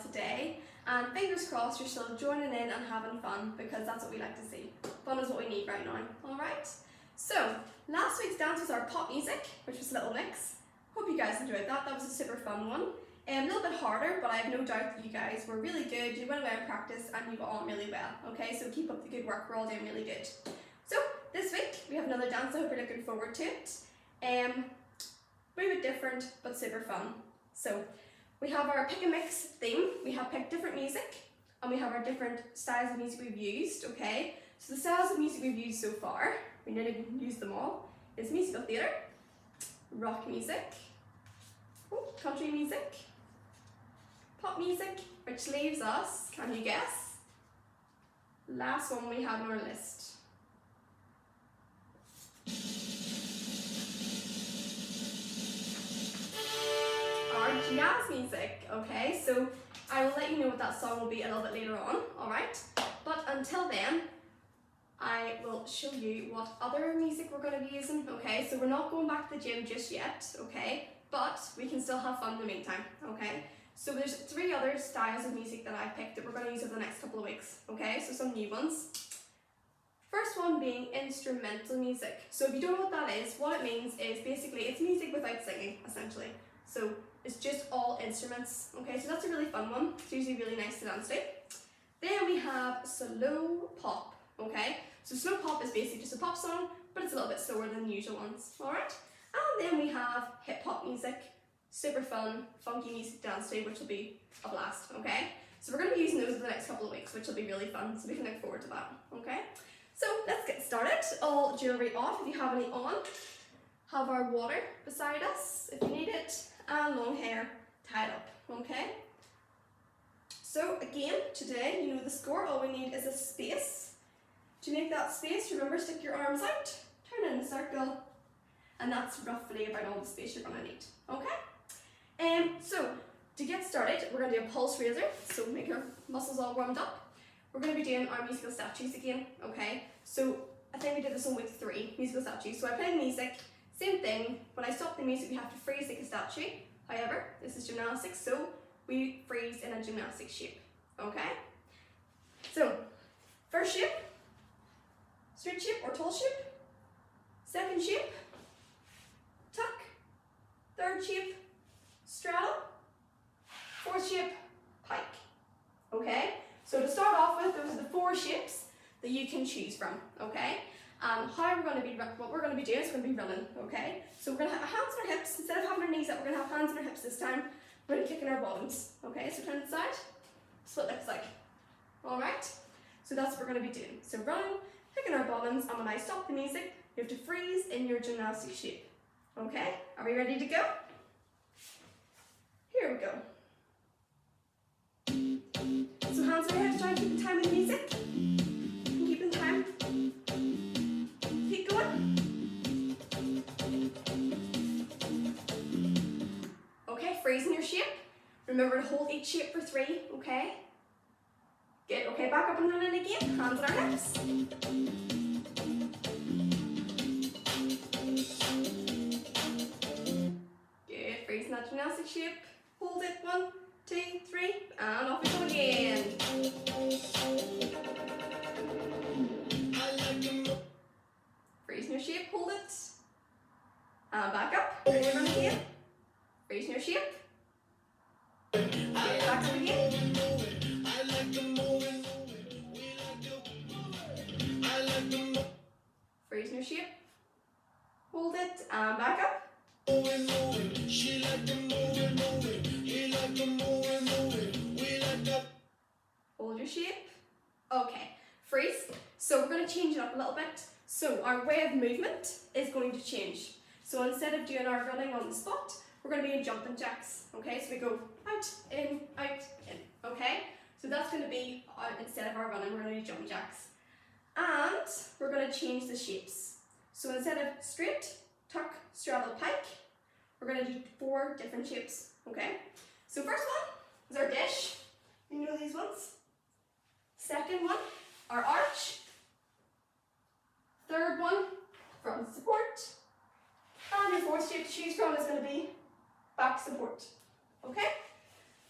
today, and fingers crossed you're still joining in and having fun, because that's what we like to see. Fun is what we need right now, alright? So, last week's dance was our pop music, which was Little Mix. Hope you guys enjoyed that. That was a super fun one. A little bit harder, but I have no doubt that you guys were really good. You went away and practiced and you got on really well. Okay, so keep up the good work. We're all doing really good. So this week we have another dance. I hope you're looking forward to it. A bit different, but super fun. So we have our pick and mix theme. We have picked different music, and we have our different styles of music we've used. Okay, so the styles of music we've used so far, we nearly used them all, is musical theatre, rock music, country music, pop music, which leaves us, can you guess? Last one we have on our list. Our jazz music, okay? So I will let you know what that song will be a little bit later on, alright? But until then, I will show you what other music we're going to be using, okay? So we're not going back to the gym just yet, okay? But we can still have fun in the meantime, okay? So there's 3 other styles of music that I picked that we're going to use over the next couple of weeks, okay? So some new ones. First one being instrumental music. So if you don't know what that is, what it means is basically it's music without singing, essentially. So it's just all instruments, okay? So that's a really fun one. It's usually really nice to dance to. Then we have slow pop, okay? So slow pop is basically just a pop song, but it's a little bit slower than the usual ones, alright? And then we have hip hop music, super fun, funky music to dance to, which will be a blast, okay? So we're going to be using those for the next couple of weeks, which will be really fun, so we can look forward to that, okay? So let's get started. All jewellery off if you have any on. Have our water beside us if you need it, and long hair tied up, okay? So again, today, you know the score, all we need is a space. To make that space, remember, stick your arms out, turn in a circle, and that's roughly about all the space you're going to need, okay? So to get started, we're going to do a pulse raiser, so make your muscles all warmed up. We're going to be doing our musical statues again, okay? So I think we did this on week 3, musical statues. So I play the music, same thing. When I stop the music, we have to freeze like a statue. However, this is gymnastics, so we freeze in a gymnastic shape, okay? So, first shape, straight shape or tall shape. Second shape, tuck. Third shape, straddle. Fourth shape, pike, okay? So to start off with, those are the 4 shapes that you can choose from, okay? And what we're going to be doing is we're going to be running, okay? So we're going to have our hands on our hips. Instead of having our knees up, we're going to have hands on our hips this time. We're going to kick in our bottoms, okay? So turn to the side, split like so, alright? So that's what we're going to be doing. So running, kicking our bottoms, and when I stop the music, you have to freeze in your gymnastic shape, okay? Are we ready to go? Here we go. So hands on your hips, try and keep the time with the music. Keep in time. Keep going. Okay, freezing your shape. Remember to hold each shape for 3, okay? Good, okay, back up and running again. Hands on our hips. Good, freezing that gymnastic shape. Hold it, 1, 2, 3, and off we go again. Freezing your shape, hold it. And back up, ready to run again. Freezing your shape. Back up again. Freezing your shape. Hold it, and back up. Hold your shape. Okay, freeze. So we're going to change it up a little bit. So our way of movement is going to change. So instead of doing our running on the spot, we're going to be in jumping jacks. Okay, so we go out, in, okay? So that's going to be, instead of our running, we're going to do jumping jacks. And we're going to change the shapes. So instead of straight, tuck, straddle, pike, we're going to do 4 different shapes, okay? So first one is our dish. You know these ones. Second one, our arch. Third one, front support. And your 4th shape to choose from is going to be back support, okay?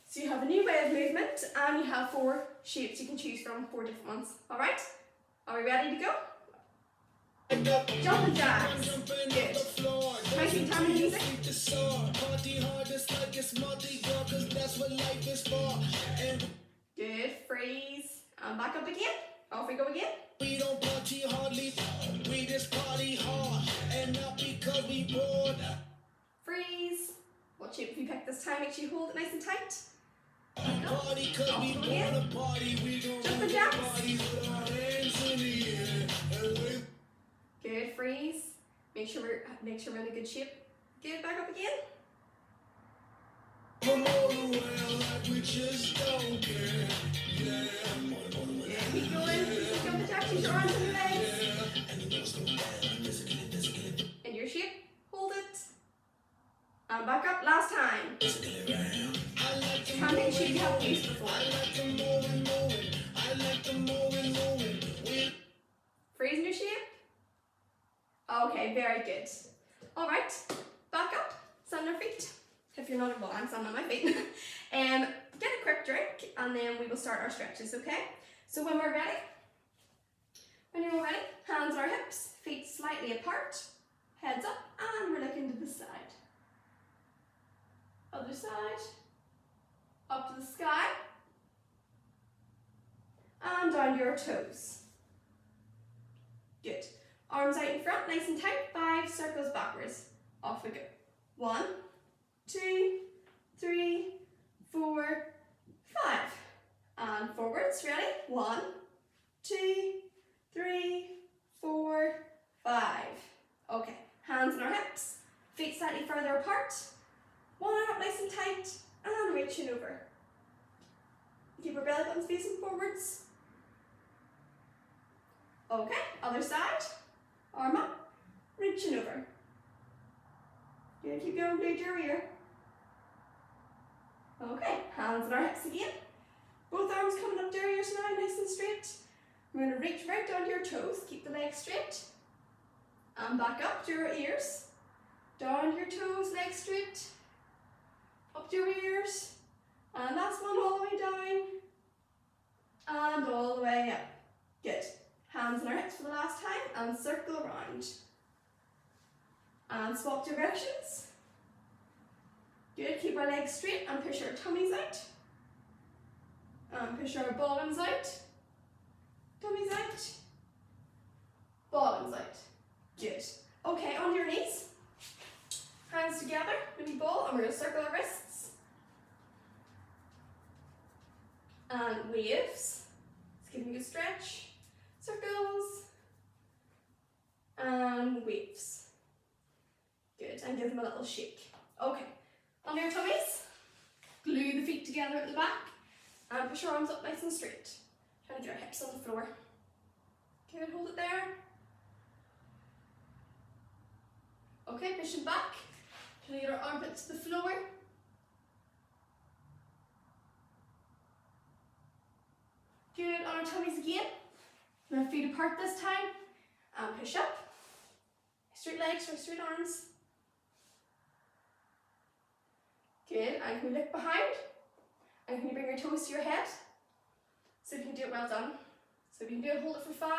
So you have a new way of movement and you have 4 shapes you can choose from, 4 different ones. Alright? Are we ready to go? Jumping jacks. Good. Nice and timing music. Good. Freeze. And back up again. Off we go again. We don't party hardly. We just party hard. And not because we bored. Freeze. What shape have you picked this time? Make sure you hold it nice and tight. Party cause we wanna party. We gon' jump the jacks. Good, freeze. Make sure we're in a good shape. Good, back up again. Good, keep going. Keep jump the jacks. Use your arms and your legs. In your shape. Hold it. And back up. Last time. Can't make sure you have used before. Freeze in your shape. Okay, very good. Alright, back up, stand on your feet. If you're not, well, I'm standing on my feet. Get a quick drink and then we will start our stretches, okay? So when we're ready, when you're all ready, hands on our hips, feet slightly apart, heads up, and we're looking to the side. Other side, up to the sky, and down your toes. Good. Arms out in front, nice and tight. 5 circles backwards. Off we go. 1, 2, 3, 4, 5. And forwards. Ready? 1, 2, 3, 4, 5. Okay. Hands on our hips. Feet slightly further apart. One arm up nice and tight. And reaching over. Keep our belly buttons facing forwards. Okay. Other side. Arm up, reaching over. Good, keep going, glute your ear. Okay, hands on our hips again. Both arms coming up to your ears now, nice and straight. We're going to reach right down to your toes, keep the legs straight. And back up to your ears. Down to your toes, legs straight. Up to your ears. And last one all the way down. And all the way up. Good. Hands on our hips for the last time and circle around. And swap directions. Good, keep our legs straight and push our tummies out. And push our bottoms out. Tummies out. Bottoms out. Good. Okay, on your knees. Hands together, mini ball, and we're going to circle our wrists. And waves. Let's give them a good stretch. Circles and waves. Good, and give them a little shake. Okay, on your tummies, glue the feet together at the back and push your arms up nice and straight. Trying to get our hips on the floor. Good, hold it there. Okay, pushing back. Trying to get our armpits to the floor. Good, on our tummies again. Our feet apart this time, and push up. Straight legs or straight arms. Good, and can we look behind? And can you bring your toes to your head? So if you can do it, well done. So if you can do it, hold it for 5,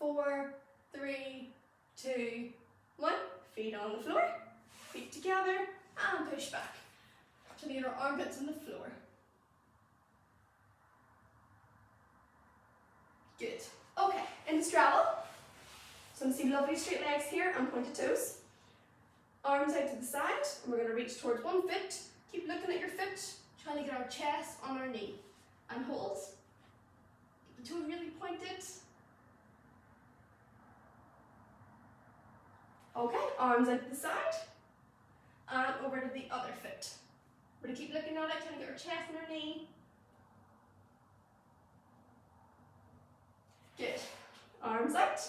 4, 3, 2, 1. Feet on the floor, feet together, and push back. To get our armpits on the floor. Good. Okay, into straddle. So I'm seeing lovely straight legs here and pointed toes. Arms out to the side, and we're going to reach towards one foot. Keep looking at your foot, trying to get our chest on our knee. And hold. Keep the toes really pointed. Okay, arms out to the side. And over to the other foot. We're going to keep looking at it, trying to get our chest on our knee. Good. Arms out.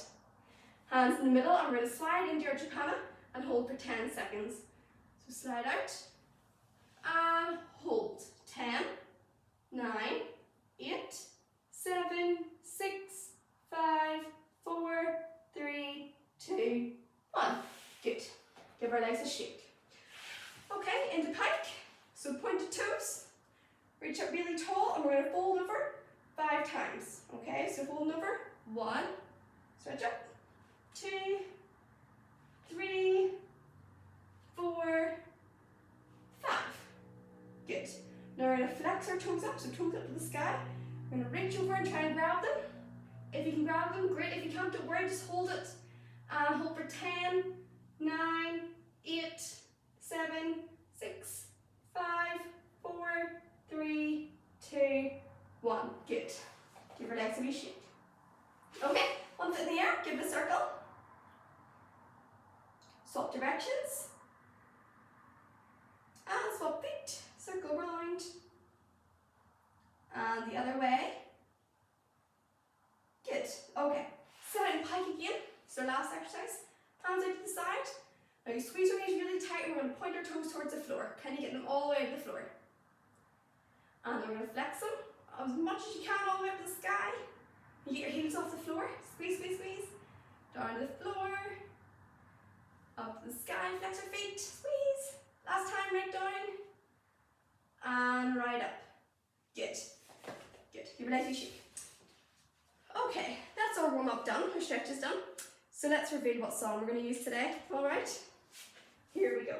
Hands in the middle, and we're going to slide into your Trikonasana and hold for 10 seconds. So slide out and hold. 10, 9, 8, 7, 6, 5, 4, 3, 2, 1. Good. Give our legs a shake. Okay, into pike. So pointed toes, reach up really tall, and we're going to fold over 5 times. Okay, so fold over. 1, stretch up. 2, 3, 4, 5. Good. Now we're going to flex our toes up, so toes up to the sky. We're going to reach over and try and grab them. If you can grab them, great. If you can't, don't worry, just hold it. And hold for 10, 9, 8, 7, 6, 5, 4, 3, 2, 1. Good. Give your legs a wee shake. Okay, one foot in the air, give it a circle. Swap directions. And swap feet. Circle round. And the other way. Good. Okay. Sit out in pike again. So last exercise. Hands out to the side. Now you squeeze your knees really tight and we're going to point our toes towards the floor. Kind of get them all the way to the floor. And then we're going to flex them as much as you can all the way up to the sky. You get your heels off the floor. Squeeze, squeeze, squeeze. Down to the floor. Up to the sky. Flex your feet. Squeeze. Last time, right down. And right up. Good. Good. Give your legs a shake. Okay, that's our warm up done. Our stretch is done. So let's reveal what song we're going to use today. Alright? Here we go.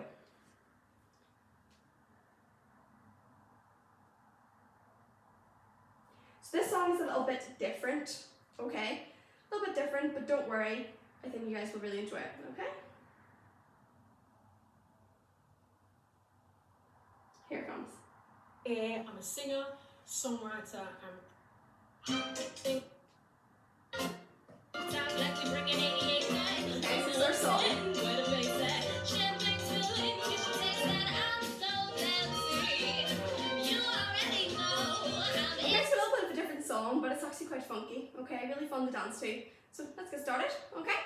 So this song is a little bit different, okay? A little bit different, but don't worry. I think you guys will really enjoy it, okay? Here it comes. I'm a singer, songwriter, and this is our song. Song, but it's actually quite funky, okay, really fun to dance to. So let's get started, okay?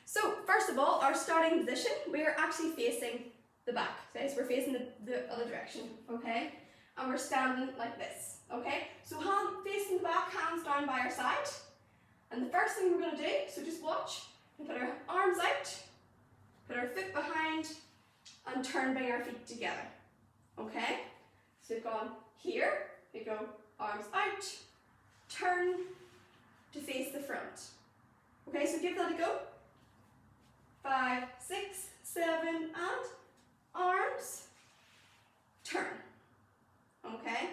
So first of all, our starting position, we're actually facing the back, okay? So we're facing the other direction, okay? And we're standing like this, okay? So hand facing the back, hands down by our side. And the first thing we're going to do, so just watch, we put our arms out, put our foot behind, and bring our feet together, okay? So we've gone here, we go arms out, turn to face the front. Okay, so give that a go. 5, 6, 7, and arms, turn. Okay,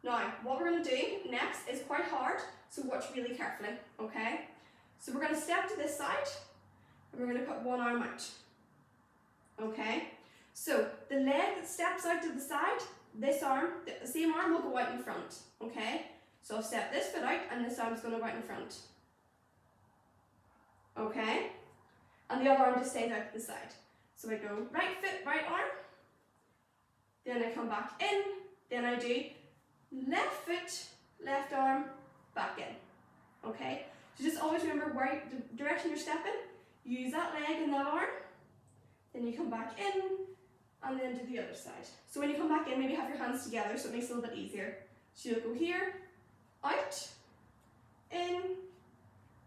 now what we're going to do next is quite hard, so watch really carefully. Okay, so we're going to step to this side and we're going to put one arm out. Okay, so the leg that steps out to the side, this arm, the same arm will go out in front. Okay, so I'll step this foot out and this arm's going to go out in front. Okay? And the other arm just stays out to the side. So I go right foot, right arm. Then I come back in. Then I do left foot, left arm, back in. Okay? So just always remember where the direction you're stepping. Use that leg and that arm. Then you come back in and then do the other side. So when you come back in, maybe have your hands together so it makes it a little bit easier. So you'll go here, out, in,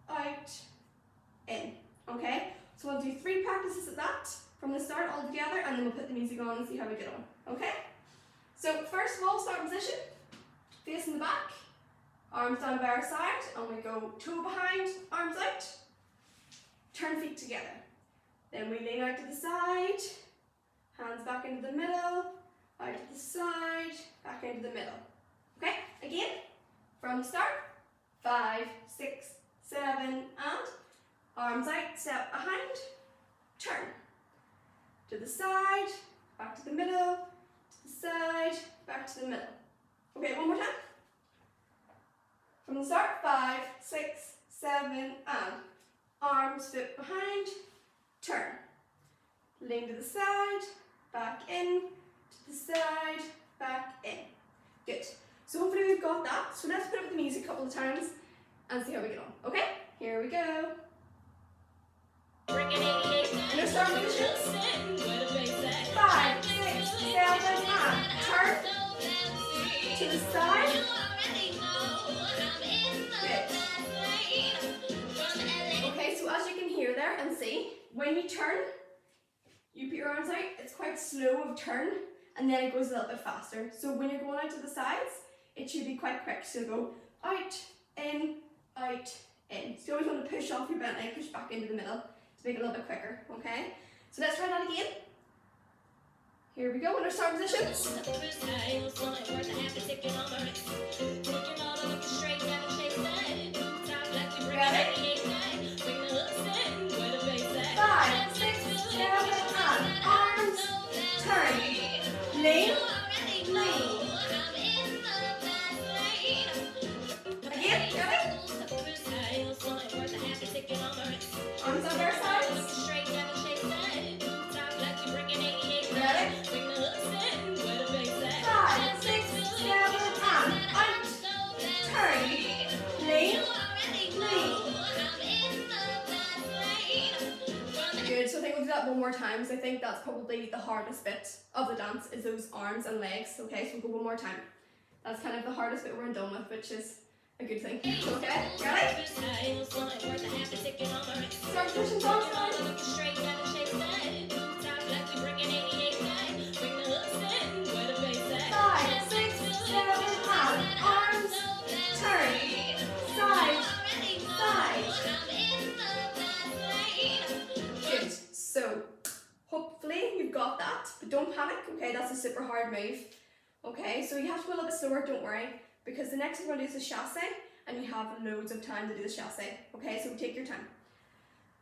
out, in. Okay? So we'll do 3 practices of that from the start all together, and then we'll put the music on and see how we get on. Okay? So first of all, start position, facing the back, arms down by our side, and we go toe behind, arms out, turn feet together. Then we lean out to the side, hands back into the middle, out to the side, back into the middle. Okay, again, from the start, 5, 6, 7, and arms out, step behind, turn. To the side, back to the middle, to the side, back to the middle. Okay, one more time. From the start, 5, 6, 7, and arms, foot behind, turn. Lean to the side, back in, to the side, back in. Good. So hopefully we've got that. So let's put up the music a couple of times and see how we get on. Okay? Here we go. And our start positions. 5, 6, 7, and turn. To the side. Good. Okay, so as you can hear there and see, when you turn, you put your arms out, it's quite slow of turn, and then it goes a little bit faster. So when you're going out to the sides, it should be quite quick. So go out, in, out, in. So you always want to push off your bent leg, push back into the middle to make it a little bit quicker, okay? So let's try that again. Here we go in our start position. Ready? 5, 6, 7, and arms, turn, lean, lean. Again, ready? Arms on their sides. Ready? 5, 6, 7, and out, turn, lean, lean. Good, so I think we'll do that one more time, because I think that's probably the hardest bit of the dance, is those arms and legs. Okay, so we'll go one more time. That's kind of the hardest bit we're done with, which is a good thing. Okay, ready? Start pushing down. 5, 6, 7, and arms, turn, side, side. Good. So hopefully you've got that, but don't panic. Okay, that's a super hard move. Okay, so you have to go a little bit slower. Don't worry, because the next thing we're going to do is the chasse, and you have loads of time to do the chasse. Okay, so take your time.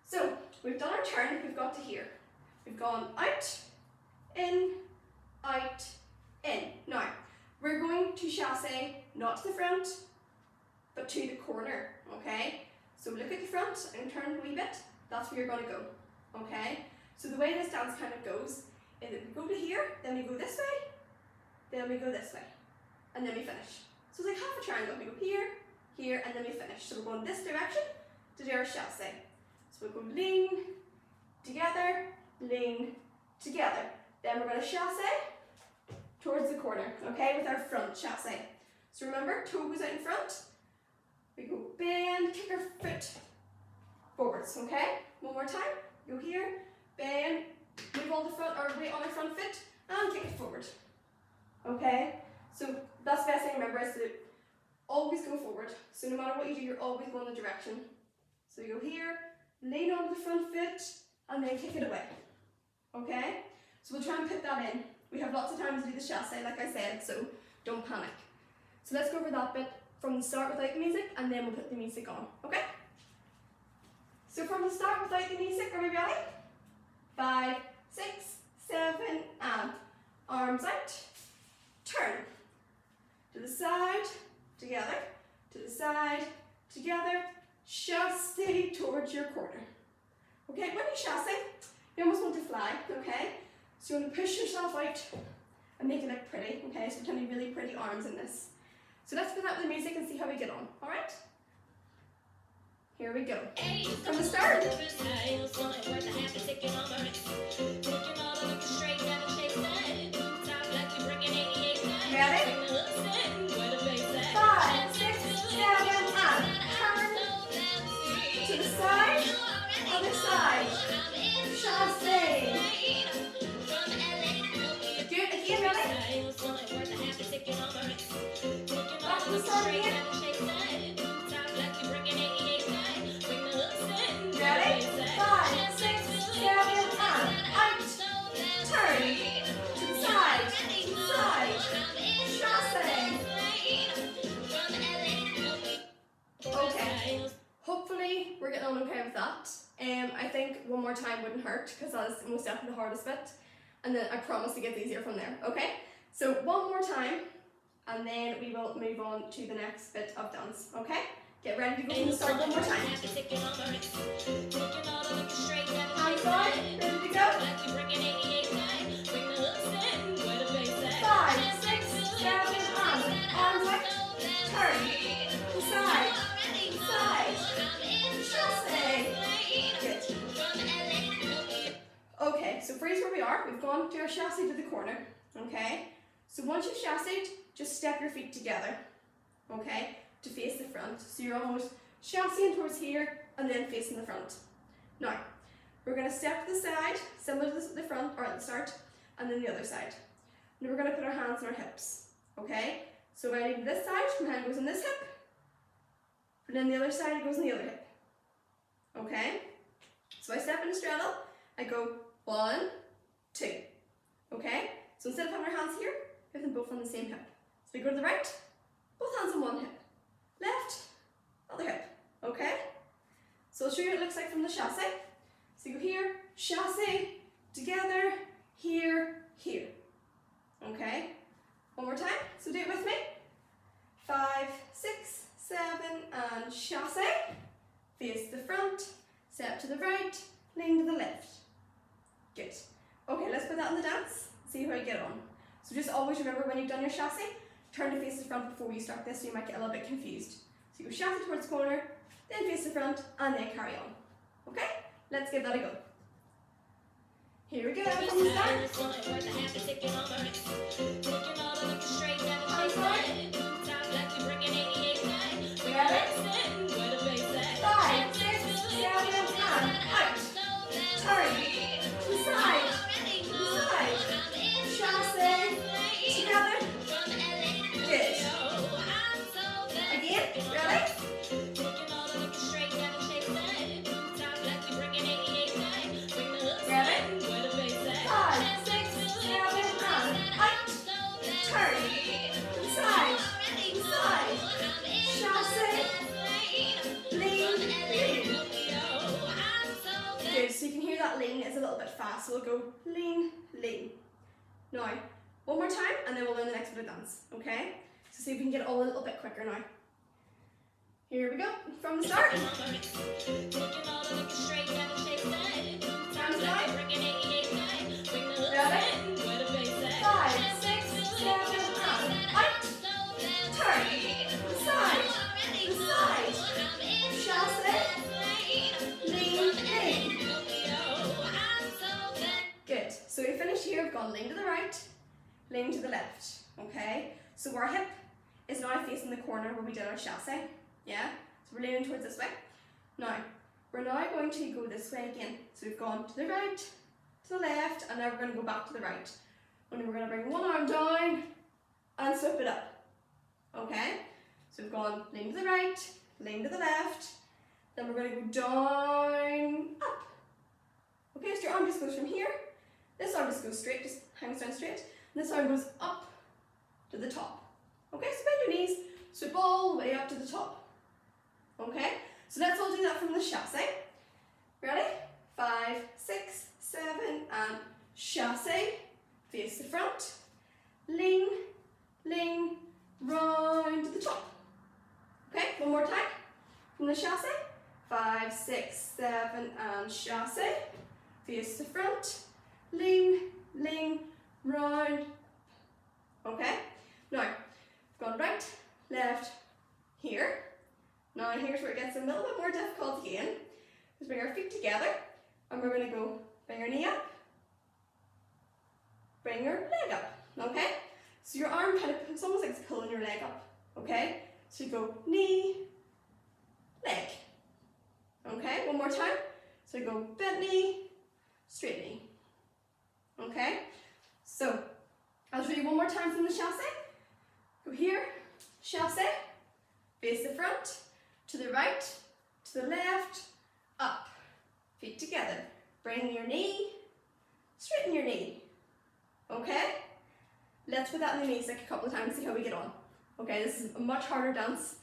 So we've done our turn. We've got to here. We've gone out, in, out, in. Now we're going to chasse not to the front, but to the corner. Okay, so look at the front and turn a wee bit. That's where you're going to go. Okay, so the way this dance kind of goes is that we go to here, then we go this way, then we go this way, and then we finish. So it's like half a triangle. We go here, here, and then we finish. So we're going this direction to do our chasse. So we'll go lean, together, lean, together. Then we're going to chasse towards the corner, okay, with our front chasse. So remember, toe goes out in front. We go bend, kick our foot forwards, okay? One more time. Go here, bend, move all the front or weight on our front foot, and kick it forward. Okay? So that's the best thing to remember, is to always go forward. So no matter what you do, you're always going the direction. So you go here, lean onto the front foot, and then kick it away. Okay? So we'll try and put that in. We have lots of time to do the chasse, like I said, so don't panic. So let's go over that bit from the start without the music, and then we'll put the music on. Okay? So from the start without the music, are we ready? 5, 6, 7, and arms out. Turn. To the side, together. To the side, together. Chasse towards your corner. Okay, when you chasse, you almost want to fly, okay? So you want to push yourself out and make it look pretty, okay? So pretend really pretty arms in this. So let's put that with the music and see how we get on, alright? Here we go. From the start. Ready? 5, 6, 7, and turn to the side, other side. Chasse. Good, again, ready? Back to the start again. Ready? 5, 6, 7, and out. Turn to the side, chasse. Okay, hopefully we're getting on okay with that. I think one more time wouldn't hurt, because that is most definitely the hardest bit. And then I promise it gets easier from there, okay? So one more time, and then we will move on to the next bit of dance, okay? Get ready to go from the start one more time. Hands on, ready to go? 5, 6, 7, and arms out. Turn. Side. Side. Chasse. Good. Okay, so freeze where we are. We've gone to our chasse to the corner. Okay? So once you've chassed, just step your feet together. Okay? To face the front. So you're almost chassing towards here and then facing the front. Now, we're going to step to the side, similar to the front or at the start, and then the other side. and we're going to put our hands on our hips, okay? So if I lean to this side, my hand goes on this hip, and then the other side, it goes on the other hip, okay? So I step in a straddle, I go 1, 2, okay? So instead of having our hands here, we have them both on the same hip. So we go to the right, both hands on one hip, left, other hip, okay? So I'll show you what it looks like from the chasse. So you go here, chasse, together, here, here, okay? One more time, so do it with me. 5, 6, 7, and chasse. Face the front, step to the right, lean to the left. Good. Okay, let's put that in the dance, see how you get on. So just always remember when you've done your chasse, turn to face the front before you start this, so you might get a little bit confused. So you go chasse towards the corner, then face the front, and then carry on. Okay? Let's give that a go. Here we go, from the lean is a little bit fast, so we'll go lean, lean. Now, one more time, and then we'll learn the next bit of dance, okay? So see if we can get it all a little bit quicker now. Here we go, from the start. Hands down. Ready? 5, 6, 7, and out. Turn. Side. Side. Chasse. Lean, lean. Good. So we finished here. We've gone lean to the right, lean to the left. Okay. So our hip is now facing the corner where we did our chasse. Yeah. So we're leaning towards this way. Now we're going to go this way again. So we've gone to the right, to the left, and now we're going to go back to the right. And we're going to bring one arm down and swip it up. Okay. So we've gone lean to the right, lean to the left. Then we're going to go down, up. Okay, so your arm just goes from here. This arm just goes straight, just hangs down straight. And this arm goes up to the top. Okay, so bend your knees, sweep all the way up to the top. Okay, so let's all do that from the chasse. Ready? 5, 6, 7, and chasse. Face the front. Lean, lean, round to the top. Okay, one more time. From the chasse. 5, 6, 7, and chasse. Face the front. Lean, lean, round. Okay, now we've gone right, left, here. Now here's where it gets a little bit more difficult again. Let's bring our feet together, and we're going to go bring our knee up, bring your leg up. Okay, so your arm kind of, it's almost like it's pulling your leg up. Okay, so you go knee, leg. Okay, one more time. So you go bent knee, straight knee. Okay, so I'll show you one more time from the chasse. Go here, chasse, face the front, to the right, to the left, up, feet together. Bring your knee, straighten your knee. Okay, let's put that in the music a couple of times, see how we get on. Okay, this is a much harder dance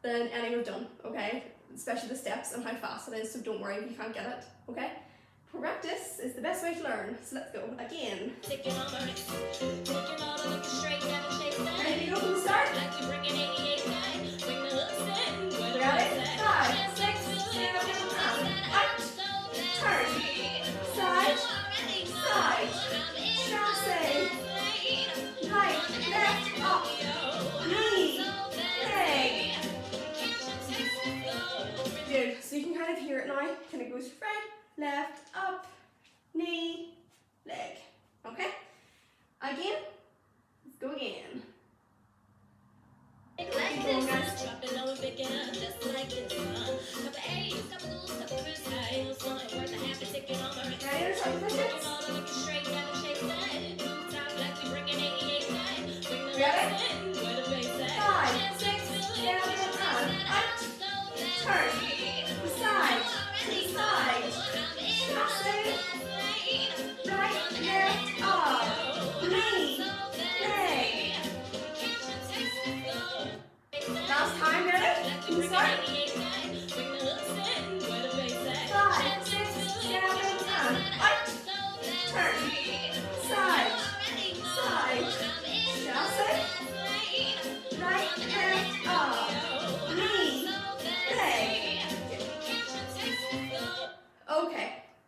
than any we've done, okay? Especially the steps and how fast it is, so don't worry if you can't get it, okay? Practice is the best way to learn, so let's go again. Ready to go from the start? Ready? 5, 6, 7, and out. Turn. Side, side. Chasse. Right, left, up. Knee, leg. Good. So you can kind of hear it now. Kind of goes right, left, up, knee, leg. Okay? Again. Let's go again.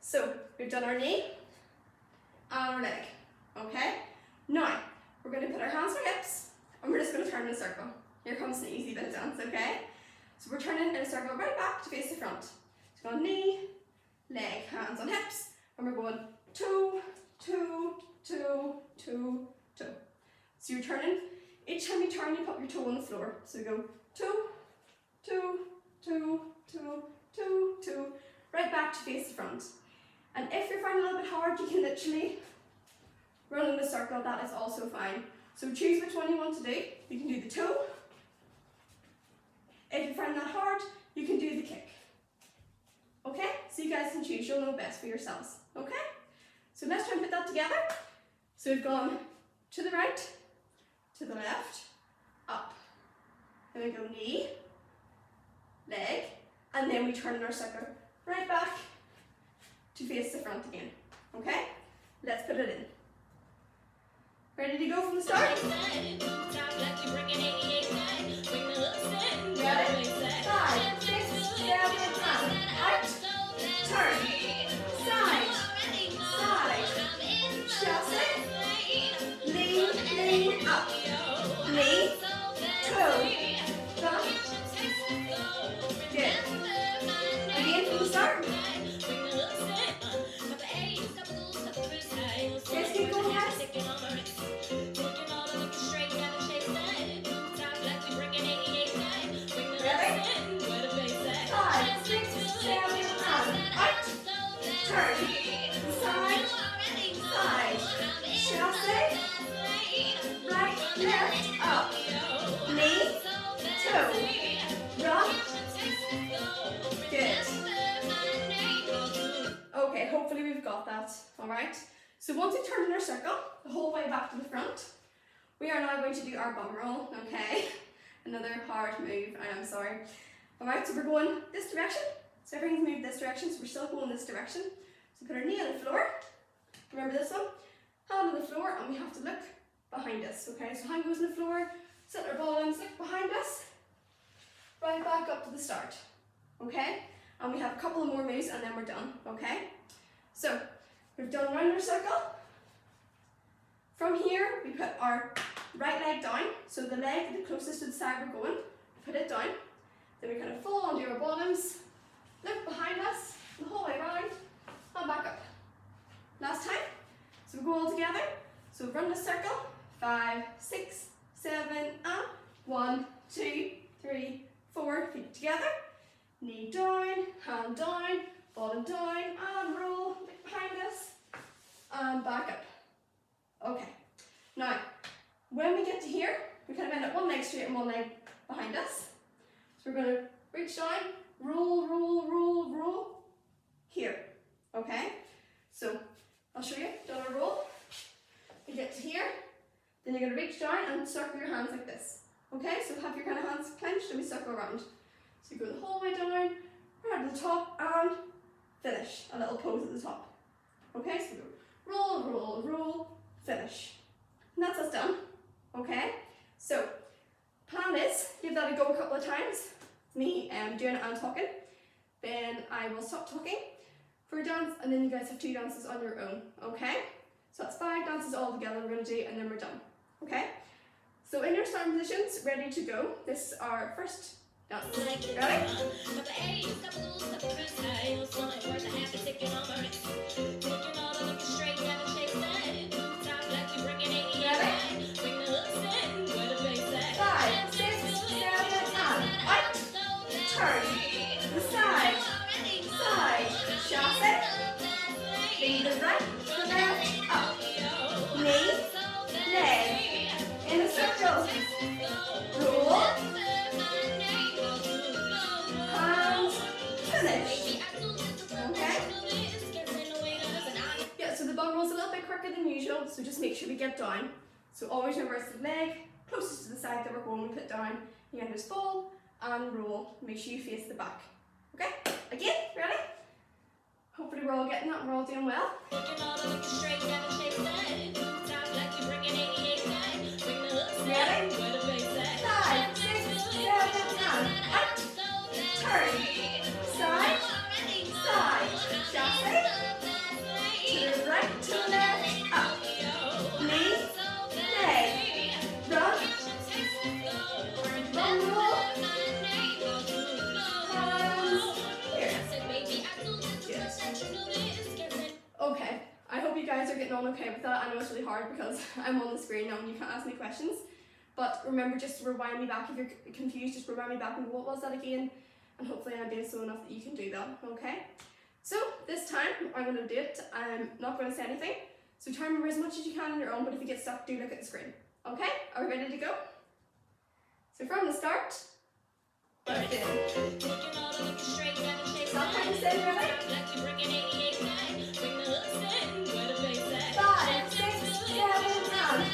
So we've done our knee and our leg, okay? Now, we're going to put our hands on our hips and we're just going to turn in a circle. Here comes the easy bit of dance, okay? So we're turning in a circle right back to face the front. So going knee, leg, hands on hips, and we're going 2, 2, 2, 2, 2. So you're turning, each time you turn you put your toe on the floor. So you go 2, 2, 2, 2, 2, 2, right back to face the front. And if you're finding it a little bit hard, you can literally run in the circle, that is also fine. So choose which one you want to do. You can do the toe. If you find that hard, you can do the kick. Okay? So you guys can choose, you'll know best for yourselves. Okay? So let's try and put that together. So we've gone to the right, to the left, up. Then we go knee, leg, and then we turn in our circle right back to face the front again. Okay? Let's put it in. Ready to go from the start? Ready? 5, 6, 7, and out. Turn. Side. Side. Chasse. Lean, lean, up. Knee. Toe. Back. Good. Again from the start. Let's keep going, guys. Turn, side, side, chasse, right, left, up, knee, toe, rock, good. Okay, hopefully we've got that, alright? So once we turn in our circle, the whole way back to the front, we are now going to do our bum roll, okay? Another hard move, I am sorry. Alright, so we're going this direction. So everything's moved this direction, so we're still going this direction. So put our knee on the floor. Remember this one? Hand on the floor, and we have to look behind us. Okay, so hand goes on the floor, sit our bottoms, look behind us, right back up to the start. Okay? And we have a couple of more moves and then we're done. Okay? So we've done round our circle. From here, we put our right leg down. So the leg the closest to the side we're going, put it down. Then we kind of fall onto our bottoms. Look behind us, the whole way around, and back up. Last time, so we go all together. So run the circle, 5, 6, 7, and 1, 2, 3, 4, feet together. Knee down, hand down, bottom down, and roll, look behind us, and back up. Okay, now, when we get to here, we kind of end up one leg straight and one leg behind us. So we're going to reach down, roll, roll, roll, roll, here, okay? So, I'll show you, done a roll, we get to here, then you're going to reach down and circle your hands like this, okay? So have your kind of hands clenched and we circle around. So you go the whole way down, right to the top, and finish, a little pose at the top, okay? So we go roll, roll, roll, finish. And that's us done, okay? So, plan is, give that a go a couple of times. Me doing it and talking, then I will stop talking for a dance, and then you guys have 2 dances on your own, okay? So that's 5 dances all together we're going to do, and then we're done, okay? So in your starting positions, ready to go. This is our first dance. Ready? Ready? 5, 6, 7, and out. Turn, the side, side, chasse, lean the right, the left, up, knee, leg, in a circle, roll, hands, finish, okay? Yeah, so the bum roll's a little bit quicker than usual, so just make sure we get down. So always remember it's the leg closest to the side that we're going to put down. You can just fall and roll. Make sure you face the back. Okay? Again, ready? Hopefully we're all getting that and we're all doing well. Ready? 5, 6, 7, and out. Turn. Side, side, chasse, you guys are getting on okay with that. I know it's really hard because I'm on the screen now and you can't ask me questions. But remember just to rewind me back if you're confused, just rewind me back and what was that again? And hopefully I'm being slow enough that you can do that, okay? So this time I'm going to do it. I'm not going to say anything. So try and remember as much as you can on your own, but if you get stuck, do look at the screen. Okay? Are we ready to go? So from the start, let's do it. Stop trying to say ready. 5, 6, 7, and.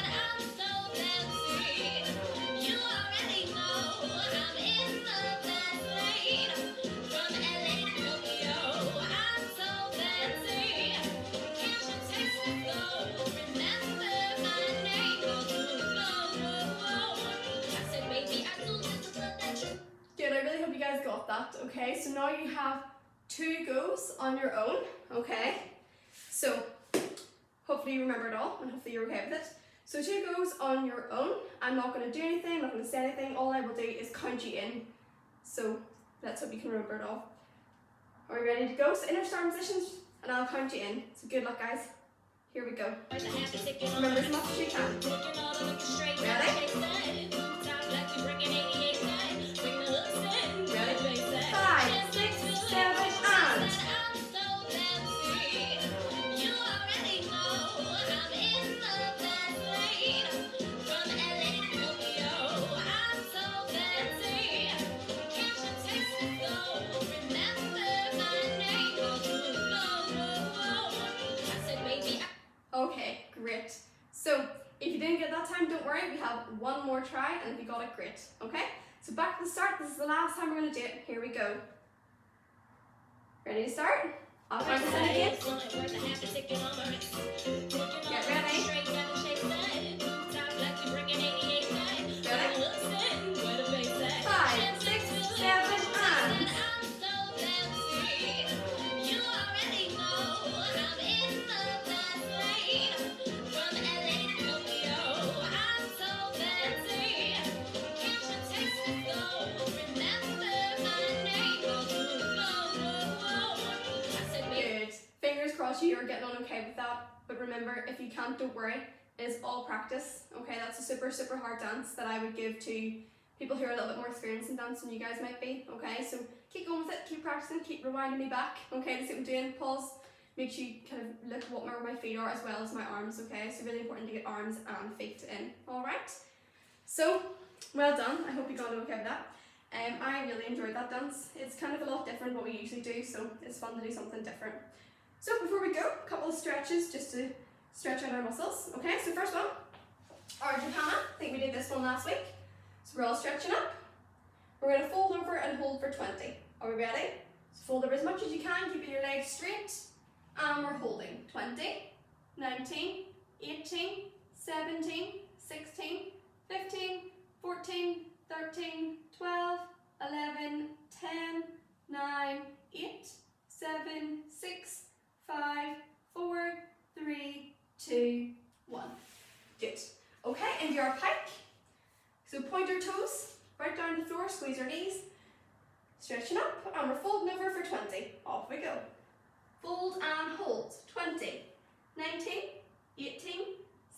Good, I really hope you guys got that, okay? So now you have 2 goes on your own, okay? So hopefully you remember it all and hopefully you're okay with it. So 2 goes on your own. I'm not going to do anything, I'm not going to say anything. All I will do is count you in. So let's hope you can remember it all. Are we ready to go? So inner star positions and I'll count you in. So good luck guys. Here we go. Remember as much as you can. Ready? 5, 6, 7, and. Okay, great. So if you didn't get that time, don't worry, we have one more try, and if you got it, great. Okay? So back to the start, this is the last time we're going to do it. Here we go. Ready to start? I'll count us in again. Get ready. Ready? 5, 6, 7, and. You're getting on okay with that, but remember, if you can't, don't worry, it is all practice, okay? That's a super hard dance that I would give to people who are a little bit more experienced in dance than you guys might be, okay? So keep going with it, keep practicing, keep rewinding me back, okay, to see what I'm doing. Pause, make sure you kind of look what where my feet are as well as my arms, okay? So really important to get arms and feet in, alright? So, well done, I hope you got okay with that. I really enjoyed that dance. It's kind of a lot different what we usually do, so it's fun to do something different. So before we go, a couple of stretches just to stretch out our muscles. Okay, so first one, Ardha. I think we did this one last week. So we're all stretching up. We're going to fold over and hold for 20. Are we ready? So fold over as much as you can, keeping your legs straight. And we're holding. 20, 19, 18, 17, 16, 15, 14, 13, 12, 11, 10, 9, 8, 7, 6, 5, 4, 3, 2, 1. Good. Okay, into our pike. So point our toes right down to the floor, squeeze our knees, stretching up, and we're folding over for 20. Off we go. Fold and hold. 20, 19, 18,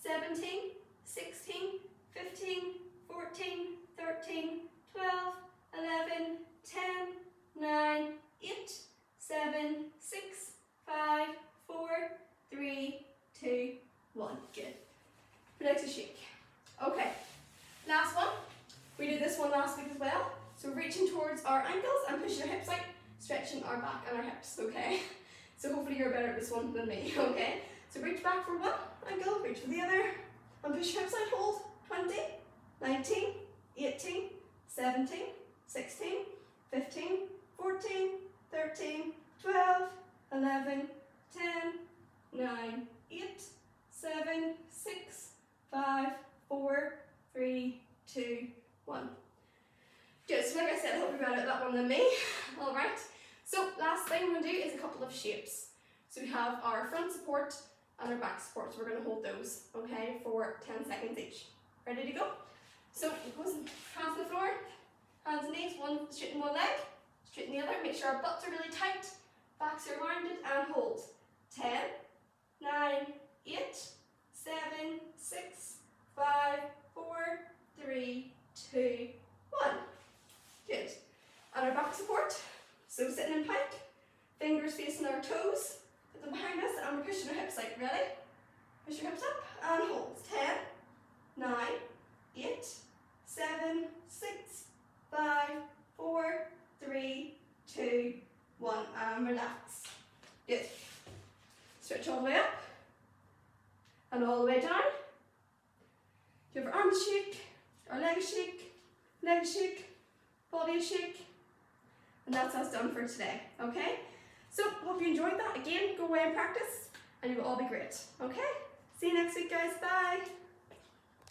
17, 16, 15, 14, 13, 12, 11, 10, 9, 8, 7, 6, 5, 4, 3, 2, 1. Good. Relax a shake. Okay, last one. We did this one last week as well. So reaching towards our ankles and pushing our hips out, stretching our back and our hips, okay? So hopefully you're better at this one than me, okay? So reach back for one ankle, reach for the other, and push your hips out, hold. 20, 19, 18, 17, 16, 15, 14, 13, 12, 11, 10, 9, 8, 7, 6, 5, 4, 3, 2, 1. Good, so like I said, I hope you're better at that one than me. Alright, so last thing we're going to do is a couple of shapes. So we have our front support and our back support, so we're going to hold those, okay, for 10 seconds each. Ready to go? So hands on the floor, hands and knees, one straighten one leg, straighten the other, make sure our butts are really tight, backs are rounded, and hold. 10, 9, So sitting in plank, fingers facing our toes, put them behind us, and we're pushing our hips out. Ready? Push your hips up and hold. 10, 9, 8, 7, 6, 5, 4, 3, 2, 1, and relax. Good. Stretch all the way up and all the way down. Give our arms a shake, our legs shake, body a shake, and that's us done for today, okay? So, hope you enjoyed that. Again, go away and practice, and you will all be great, okay? See you next week, guys. Bye.